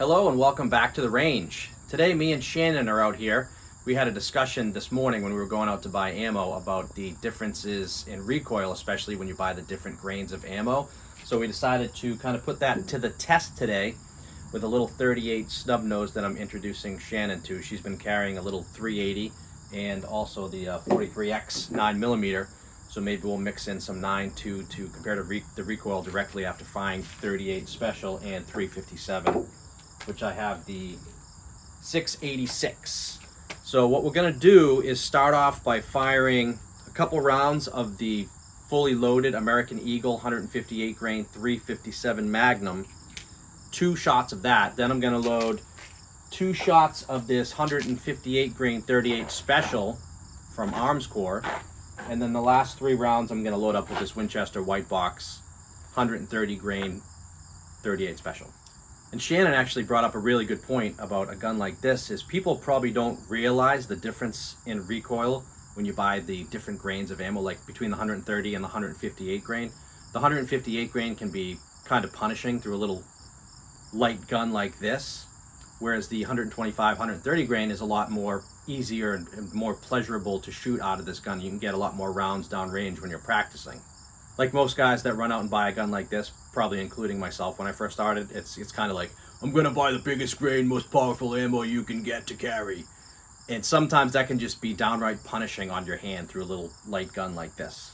Hello and welcome back to the range. Today me and Shannon are out here. We had a discussion this morning when we were going out to buy ammo about the differences in recoil, especially when you buy the different grains of ammo. So we decided to kind of put that to the test today with a little 38 snub nose that I'm introducing Shannon to. She's been carrying a little 380 and also the 43X 9mm. So maybe we'll mix in some 9.2 to compare to the recoil directly after firing 38 Special and 357. Which I have the 686. So what we're gonna do is start off by firing a couple rounds of the fully loaded American Eagle 158 grain 357 Magnum, 2 shots of that. Then I'm gonna load 2 shots of this 158 grain 38 Special from Arms Corps. And then the last 3 rounds I'm gonna load up with this Winchester White Box 130 grain 38 Special. And Shannon actually brought up a really good point about a gun like this, is people probably don't realize the difference in recoil when you buy the different grains of ammo, like between the 130 and the 158 grain. The 158 grain can be kind of punishing through a little light gun like this, whereas the 125, 130 grain is a lot more easier and more pleasurable to shoot out of this gun. You can get a lot more rounds down range when you're practicing. Like most guys that run out and buy a gun like this, probably including myself when I first started, it's kind of like, I'm gonna buy the biggest grain, most powerful ammo you can get to carry. And sometimes that can just be downright punishing on your hand through a little light gun like this.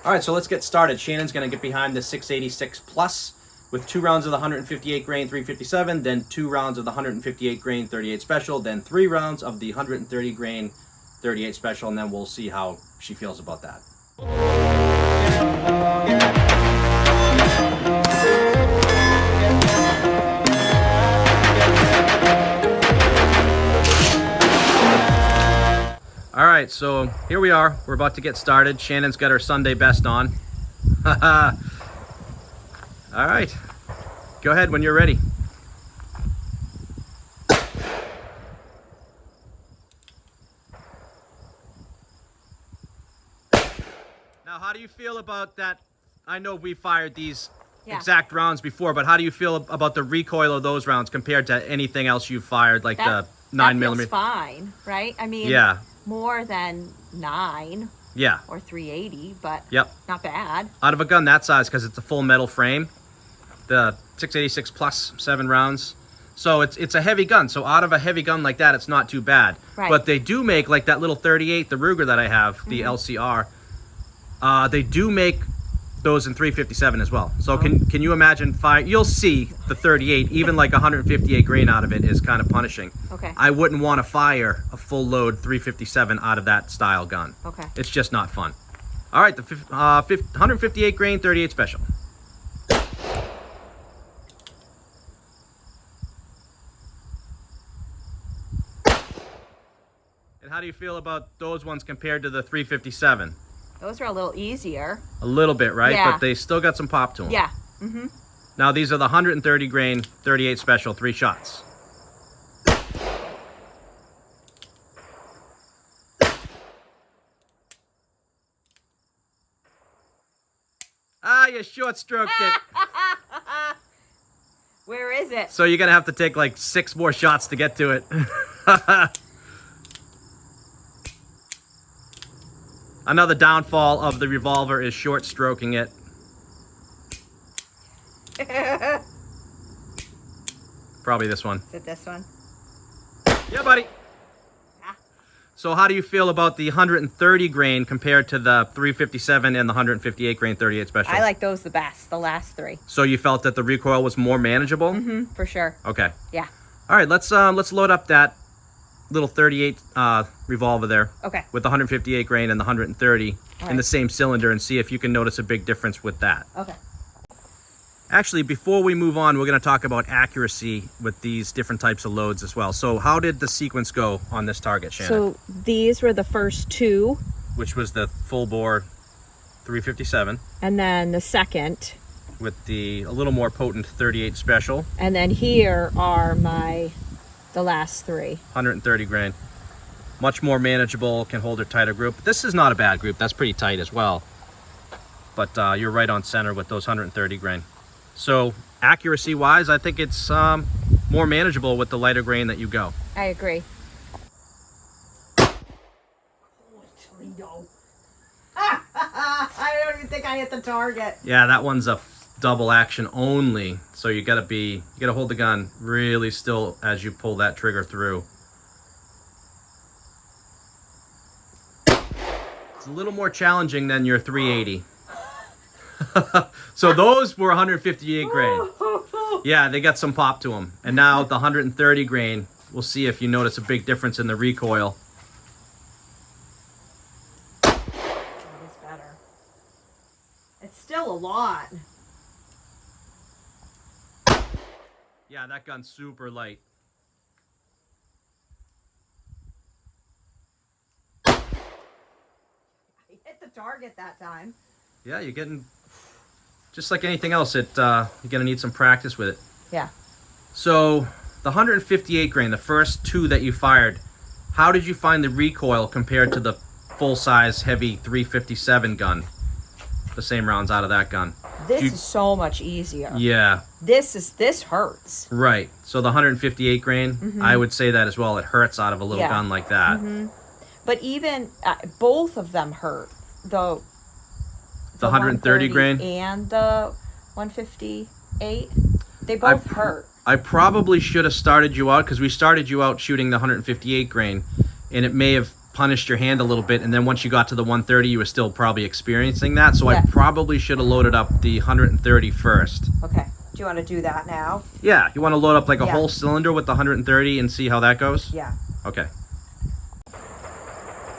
All right, so let's get started. Shannon's gonna get behind the 686 Plus with 2 rounds of the 158 grain 357, then 2 rounds of the 158 grain 38 Special, then 3 rounds of the 130 grain 38 Special, and then we'll see how she feels about that. All right, so here we are. We're about to get started. Shannon's got her Sunday best on. All right, go ahead when you're ready. Now, how do you feel about that? I know we fired these exact rounds before, but how do you feel about the recoil of those rounds compared to anything else you've fired, like the 9mm? That feels fine, right? I mean, yeah, more than 9 or 380, but not bad. Out of a gun that size, because it's a full metal frame, the 686 Plus 7 rounds. So it's a heavy gun. So out of a heavy gun like that, it's not too bad. Right. But they do make, like that little 38, the Ruger that I have, the LCR, they do make those in 357 as well. So can you imagine fire? You'll see the 38, even like 158 grain out of it is kind of punishing. Okay. I wouldn't want to fire a full load 357 out of that style gun. Okay. It's just not fun. All right, the 158 grain 38 Special. And how do you feel about those ones compared to the 357? Those are a little easier. A little bit, right? Yeah. But they still got some pop to them. Yeah. Now these are the 130 grain 38 Special, 3 shots. Ah, you short stroked it. Where is it? So you're gonna have to take like 6 more shots to get to it. Another downfall of the revolver is short stroking it. Probably this one. Is it this one? Yeah, buddy. Ah. So how do you feel about the 130 grain compared to the 357 and the 158 grain 38 Special? I like those the best, the last 3. So you felt that the recoil was more manageable? For sure. Okay. Yeah. All right, let's load up that little 38 revolver there. Okay. With the 158 grain and the 130 in the same cylinder, and see if you can notice a big difference with that. Okay. Actually, before we move on, we're going to talk about accuracy with these different types of loads as well. So how did the sequence go on this target, Shannon? So these were the first 2. Which was the full bore 357. And then the second. With the a little more potent 38 Special. And then here are the last 3. 130 grain. Much more manageable, can hold a tighter group. This is not a bad group. That's pretty tight as well. But you're right on center with those 130 grain. So accuracy wise, I think it's more manageable with the lighter grain that you go. I agree. I don't even think I hit the target. Yeah, that one's a double action only, so you gotta hold the gun really still as you pull that trigger through. It's a little more challenging than your 380. So those were 158 grain. Yeah, they got some pop to them. And now the 130 grain, we'll see if you notice a big difference in the recoil. That is better. It's still a lot. Yeah, that gun's super light. I hit the target that time. Yeah, you're getting, just like anything else, you're gonna need some practice with it. Yeah. So the 158 grain, the first two that you fired, how did you find the recoil compared to the full-size heavy 357 gun? The same rounds out of that gun. This is so much easier. Yeah. This hurts. Right. So the 158 grain, I would say that as well. It hurts out of a little gun like that. But even both of them hurt. The 130 grain and the 158, they both hurt. I probably should have started you out, because we started you out shooting the 158 grain, and it may have punished your hand a little bit, and then once you got to the 130 you were still probably experiencing that, so I probably should have loaded up the 130 first. Okay, do you want to do that now? Yeah, you want to load up like a whole cylinder with the 130 and see how that goes? Yeah. Okay.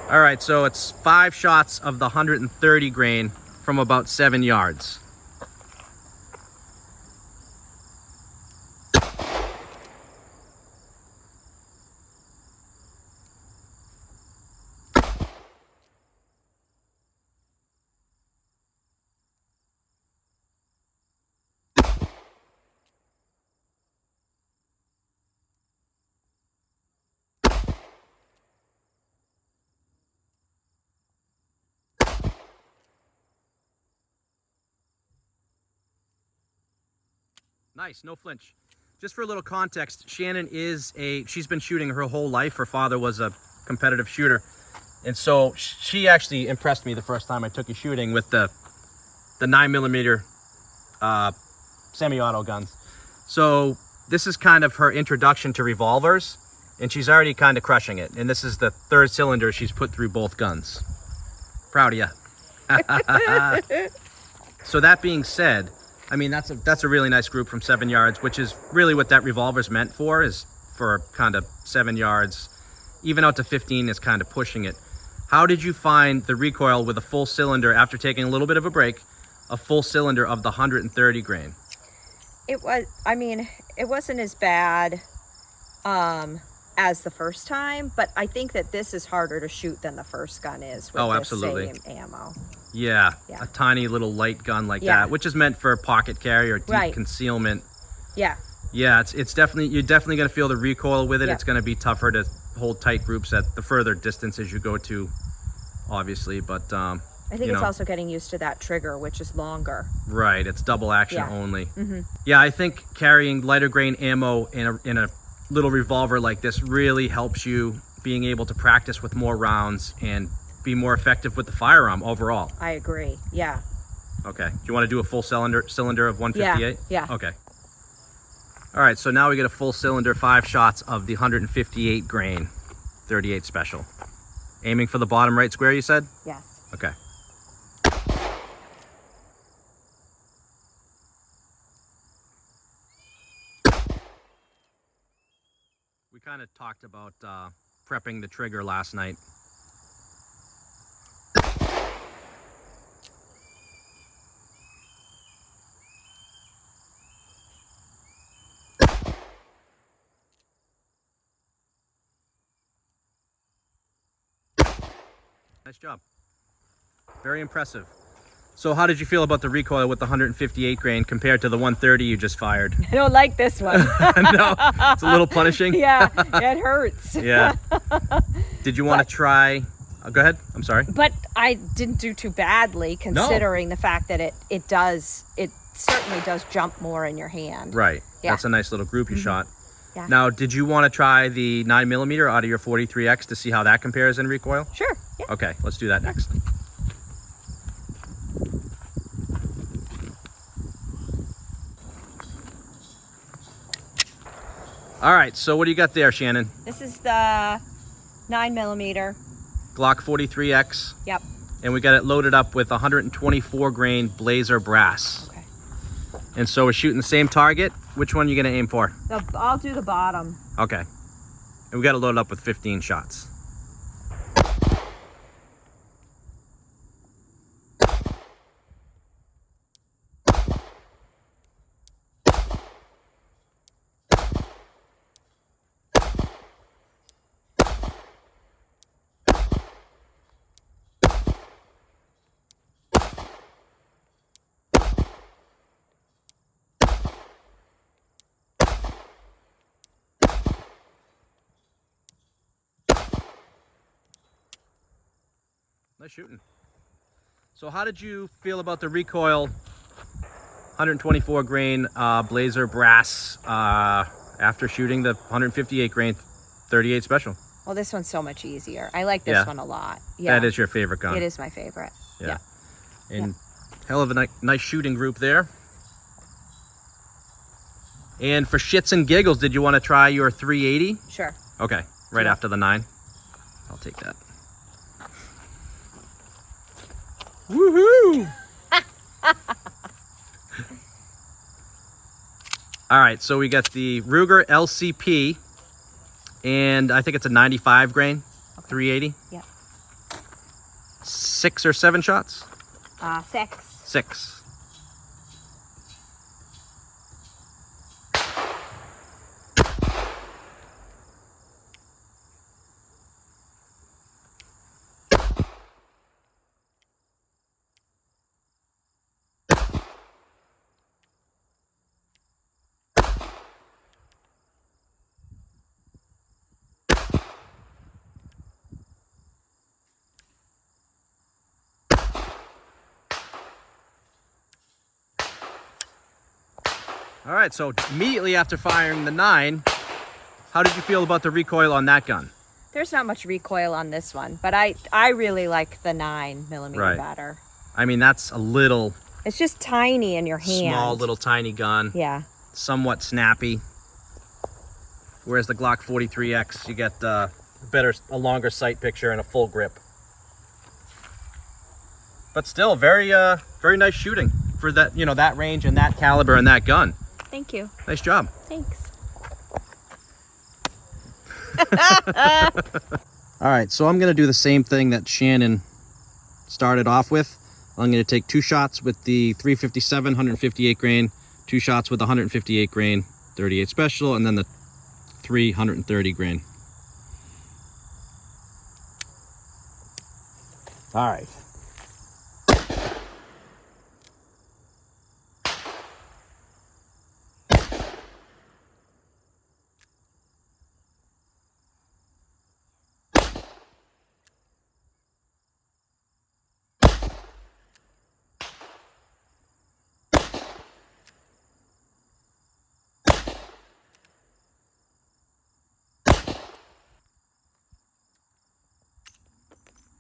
All right, so it's 5 shots of the 130 grain from about 7 yards. Nice, no flinch. Just for a little context, Shannon she's been shooting her whole life. Her father was a competitive shooter. And so she actually impressed me the first time I took you shooting with the 9mm semi-auto guns. So this is kind of her introduction to revolvers, and she's already kind of crushing it. And this is the 3rd cylinder she's put through both guns. Proud of you. So that being said, I mean, that's a really nice group from 7 yards, which is really what that revolver's meant for, is for kind of 7 yards. Even out to 15 is kind of pushing it. How did you find the recoil with a full cylinder after taking a little bit of a break, a full cylinder of the 130 grain? It wasn't as bad as the first time, but I think that this is harder to shoot than the first gun is with absolutely. the same ammo. Yeah, a tiny little light gun like that, which is meant for pocket carry or deep concealment. Yeah. Yeah, it's definitely, you're definitely going to feel the recoil with it. It's going to be tougher to hold tight groups at the further distances you go to, obviously, but I think it's also getting used to that trigger, which is longer. Right, it's double action only. Yeah, I think carrying lighter grain ammo in a little revolver like this really helps you being able to practice with more rounds and be more effective with the firearm overall. I agree. Yeah. Okay. Do you want to do a full cylinder of 158? Yeah. Okay. All right, so now we get a full cylinder, 5 shots of the 158 grain 38 special. Aiming for the bottom right square, you said? Yes. Okay. We kind of talked about prepping the trigger last night. Nice job. Very impressive. So how did you feel about the recoil with the 158 grain compared to the 130 you just fired? I don't like this one. No, it's a little punishing. Yeah, it hurts. Yeah. Did you want to try? Go ahead. I'm sorry. But I didn't do too badly, considering the fact that it certainly does jump more in your hand. Right. Yeah. That's a nice little group you shot. Yeah. Now, did you want to try the 9mm out of your 43X to see how that compares in recoil? Sure. Yeah. Okay, let's do that next. All right, so what do you got there, Shannon? This is the 9mm. Glock 43X. Yep. And we got it loaded up with 124 grain Blazer brass. Okay. And so we're shooting the same target. Which one are you gonna aim for? I'll do the bottom. Okay. And we got it loaded up with 15 shots. Nice shooting. So how did you feel about the recoil 124 grain Blazer brass after shooting the 158 grain 38 special? Well, this one's so much easier. I like this one a lot. Yeah. That is your favorite gun. It is my favorite. Yeah. And hell of a nice shooting group there. And for shits and giggles, did you want to try your 380? Sure. Okay, right after the 9. I'll take that. Woohoo! All right, so we got the Ruger LCP, and I think it's a 95 grain, 380. Yeah. 6 or 7 shots? 6. 6. All right, so immediately after firing the 9, how did you feel about the recoil on that gun? There's not much recoil on this one, but I really like the 9mm better. I mean, that's a little... It's just tiny in your hand. Small, little, tiny gun. Yeah. Somewhat snappy. Whereas the Glock 43X, you get a longer sight picture and a full grip. But still, very nice shooting for that, that range and that caliber and that gun. Thank you. Nice job. Thanks. All right, so I'm gonna do the same thing that Shannon started off with. I'm gonna take 2 shots with the 357 158 grain, 2 shots with the 158 grain 38 special, and then the 330 grain. All right.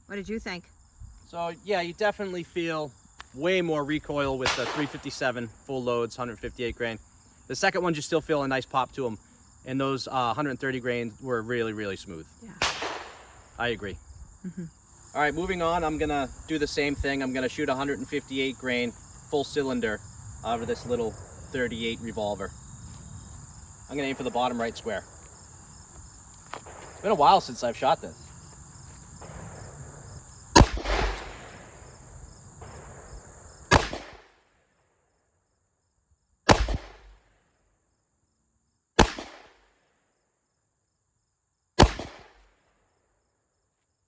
What did you think? So yeah, you definitely feel way more recoil with the 357 full loads, 158 grain. The second one, you still feel a nice pop to them, and those 130 grain were really, really smooth. Yeah. I agree. Mm-hmm. All right, moving on, I'm gonna do the same thing. I'm gonna shoot 158 grain full cylinder out of this little 38 revolver. I'm gonna aim for the bottom right square. It's been a while since I've shot this.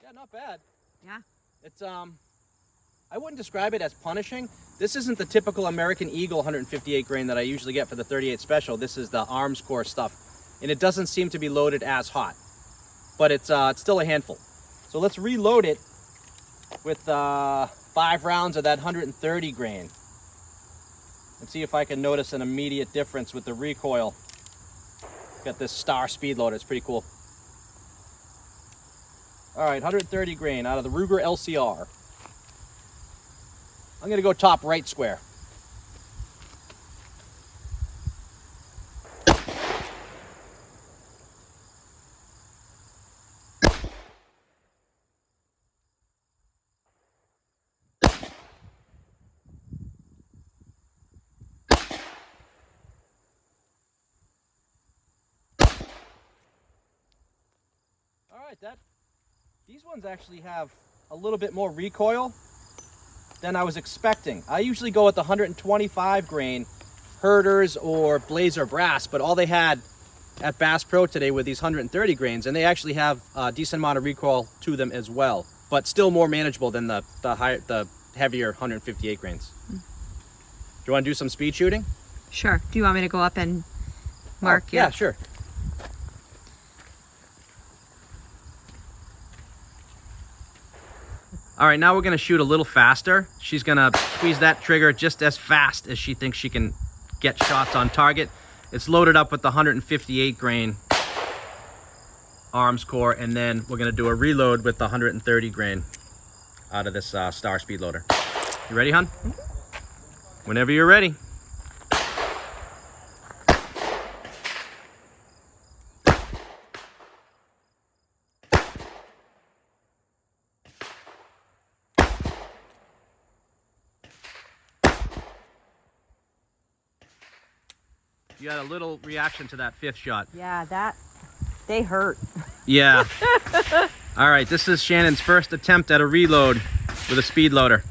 Yeah, not bad. Yeah. It's I wouldn't describe it as punishing. This isn't the typical American Eagle 158 grain that I usually get for the 38 special. This is the Arms Corps stuff, and it doesn't seem to be loaded as hot, but it's still a handful. So let's reload it with 5 rounds of that 130 grain and see if I can notice an immediate difference with the recoil. Got this Star speed loader. It's pretty cool. All right, 130 grain out of the Ruger LCR. I'm gonna go top right square. All right, these ones actually have a little bit more recoil than I was expecting. I usually go with the 125 grain Herders or Blazer Brass, but all they had at Bass Pro today were these 130 grains, and they actually have a decent amount of recoil to them as well, but still more manageable than the heavier 158 grains. Do you want to do some speed shooting? Sure. Do you want me to go up and mark? Yeah, sure. All right, now we're gonna shoot a little faster. She's gonna squeeze that trigger just as fast as she thinks she can get shots on target. It's loaded up with the 158 grain arms core, and then we're gonna do a reload with the 130 grain out of this Star speed loader. You ready, hon? Whenever you're ready. You had a little reaction to that fifth shot. Yeah, they hurt. Yeah. All right, this is Shannon's first attempt at a reload with a speed loader.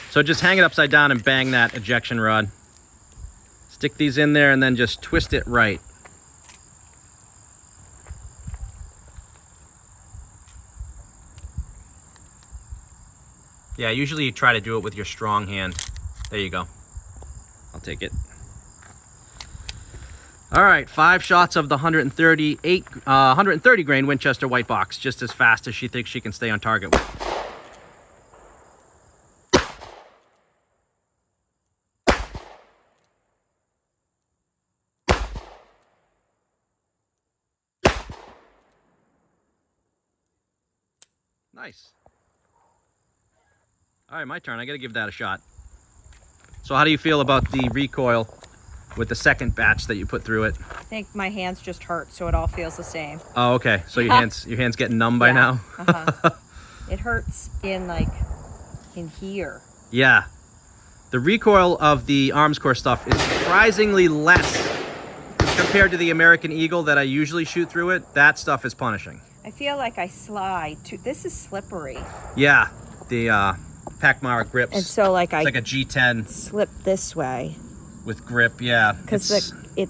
So just hang it upside down and bang that ejection rod. Stick these in there and then just twist it right. Yeah, usually you try to do it with your strong hand. There you go. I'll take it. All right, 5 shots of the 130 grain Winchester white box, just as fast as she thinks she can stay on target with. Nice. All right, my turn. I got to give that a shot. So how do you feel about the recoil with the second batch that you put through it? I think my hands just hurt, so it all feels the same. Oh, okay. So your hands getting numb by now? It hurts in here. Yeah. The recoil of the arms core stuff is surprisingly less compared to the American Eagle that I usually shoot through it. That stuff is punishing. I feel like I slide too. This is slippery. Yeah. The Pacmara grips. And so it's like a G10 slip this way with grip. Yeah. Because this it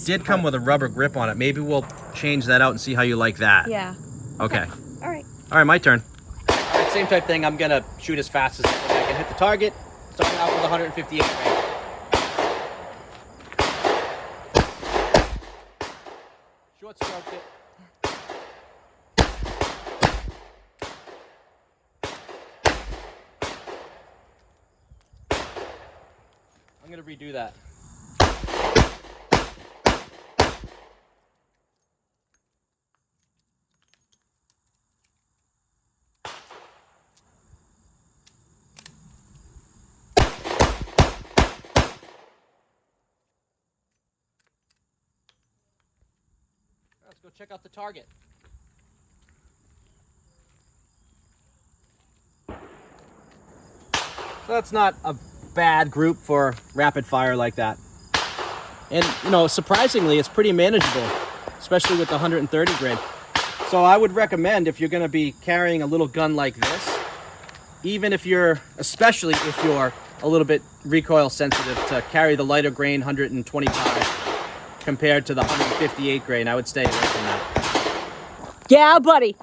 did come with a rubber grip on it. Maybe we'll change that out and see how you like that. Yeah. Okay. All right. All right, my turn. All right, same type thing. I'm gonna shoot as fast as I can hit the target. Starting out with 158 grain. Short stroked it. I'm gonna redo that. Let's go check out the target. So that's not a bad group for rapid fire like that. And surprisingly, it's pretty manageable, especially with the 130 grain. So I would recommend, if you're going to be carrying a little gun like this, especially if you're a little bit recoil sensitive, to carry the lighter grain 125 compared to the 158 grain. I would stay away from that. Yeah, buddy.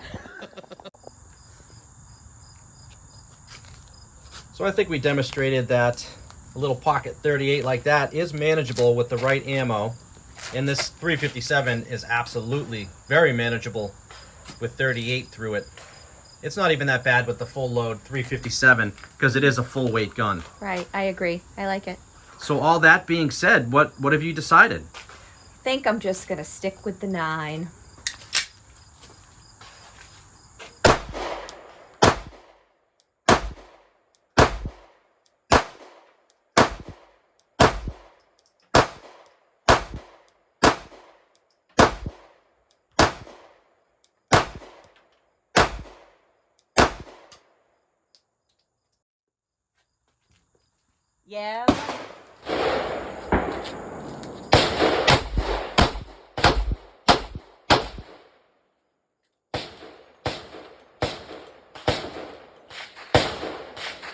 So I think we demonstrated that a little pocket 38 like that is manageable with the right ammo. And this 357 is absolutely very manageable with 38 through it. It's not even that bad with the full load 357 because it is a full weight gun. Right, I agree. I like it. So all that being said, what have you decided? I think I'm just gonna stick with the 9. Yeah.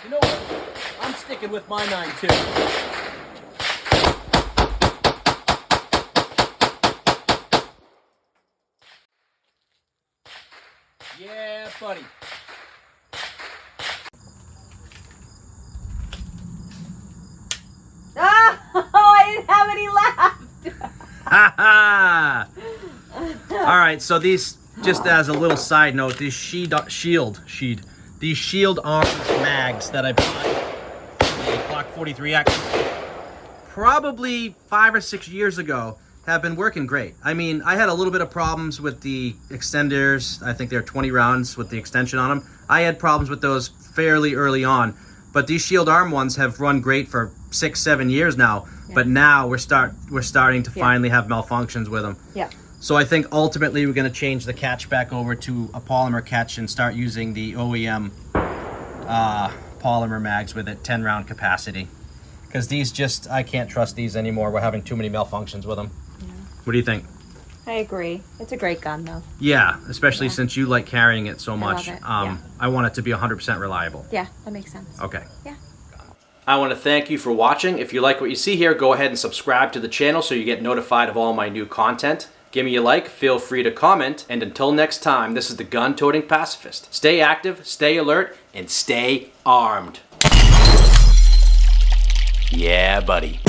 You know what? I'm sticking with my 9 too. Yeah, buddy. Oh, I didn't have any left. Ha ha! All right, so these, just as a little side note, these shield arm mags that I bought, the Glock 43X, probably 5 or 6 years ago, have been working great. I mean, I had a little bit of problems with the extenders. I think they're 20 rounds with the extension on them. I had problems with those fairly early on, but these shield arm ones have run great for 6-7 years now. Yeah. But now we're starting to finally have malfunctions with them. Yeah. So I think ultimately we're going to change the catch back over to a polymer catch and start using the OEM polymer mags with it, 10 round capacity. Because these just, I can't trust these anymore. We're having too many malfunctions with them. Yeah. What do you think? I agree. It's a great gun though. Yeah, especially since you like carrying it so much. I love it. I want it to be 100% reliable. Yeah, that makes sense. Okay. Yeah. I want to thank you for watching. If you like what you see here, go ahead and subscribe to the channel so you get notified of all my new content. Give me a like, feel free to comment, and until next time, this is the Gun-Toting Pacifist. Stay active, stay alert, and stay armed. Yeah, buddy.